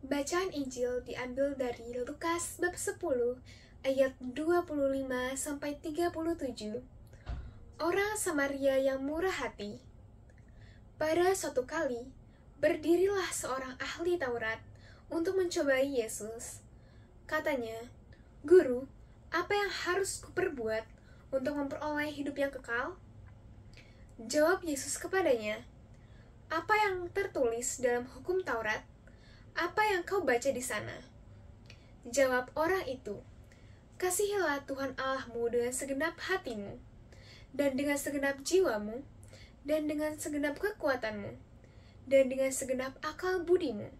Bacaan Injil diambil dari Lukas bab 10 ayat 25-37. Orang Samaria yang murah hati. Pada suatu kali, berdirilah seorang ahli Taurat untuk mencobai Yesus. Katanya, "Guru, apa yang harus kuperbuat untuk memperoleh hidup yang kekal?" Jawab Yesus kepadanya, "Apa yang tertulis dalam hukum Taurat? Apa yang kau baca di sana?" Jawab orang itu, "Kasihilah Tuhan Allahmu dengan segenap hatimu, dan dengan segenap jiwamu, dan dengan segenap kekuatanmu, dan dengan segenap akal budimu.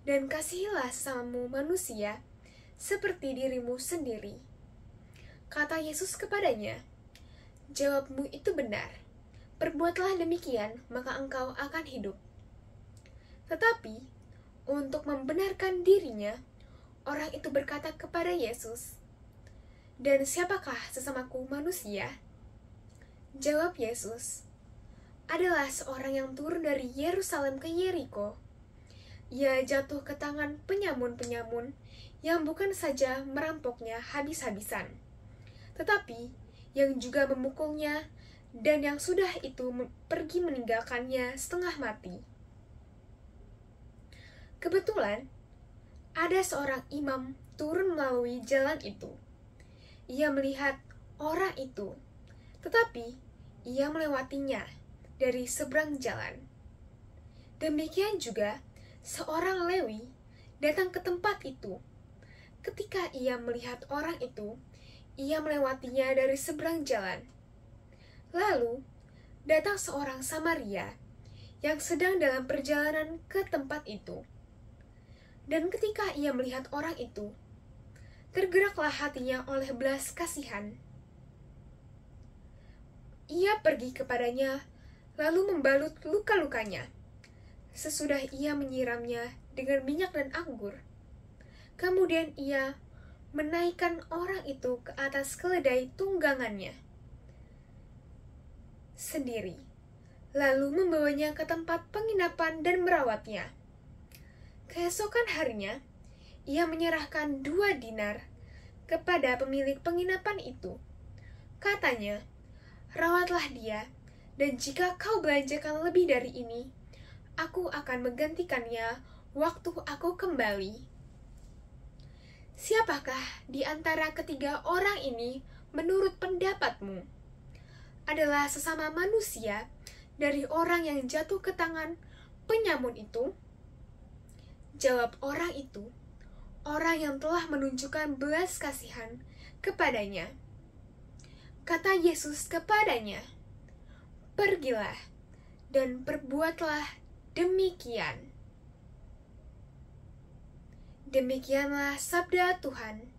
Dan kasihilah sesamamu manusia, seperti dirimu sendiri." Kata Yesus kepadanya, "Jawabmu itu benar. Perbuatlah demikian, maka engkau akan hidup." Tetapi, untuk membenarkan dirinya, orang itu berkata kepada Yesus, "Dan siapakah sesamaku manusia?" Jawab Yesus, "Adalah seorang yang turun dari Yerusalem ke Yeriko. Ia jatuh ke tangan penyamun-penyamun yang bukan saja merampoknya habis-habisan, tetapi yang juga memukulnya, dan yang sudah itu pergi meninggalkannya setengah mati. Kebetulan, ada seorang imam turun melalui jalan itu. Ia melihat orang itu, tetapi ia melewatinya dari seberang jalan. Demikian juga, seorang Lewi datang ke tempat itu. Ketika ia melihat orang itu, ia melewatinya dari seberang jalan. Lalu, datang seorang Samaria yang sedang dalam perjalanan ke tempat itu. Dan ketika ia melihat orang itu, tergeraklah hatinya oleh belas kasihan. Ia pergi kepadanya, lalu membalut luka-lukanya. Sesudah ia menyiramnya dengan minyak dan anggur, kemudian ia menaikkan orang itu ke atas keledai tunggangannya sendiri, lalu membawanya ke tempat penginapan dan merawatnya. Keesokan harinya, ia menyerahkan 2 dinar kepada pemilik penginapan itu. Katanya, "Rawatlah dia, dan jika kau belanjakan lebih dari ini, aku akan menggantikannya waktu aku kembali." Siapakah di antara ketiga orang ini menurut pendapatmu adalah sesama manusia dari orang yang jatuh ke tangan penyamun itu? Jawab orang itu, orang yang telah menunjukkan belas kasihan kepadanya. Kata Yesus kepadanya, "Pergilah dan perbuatlah demikian." Demikianlah sabda Tuhan.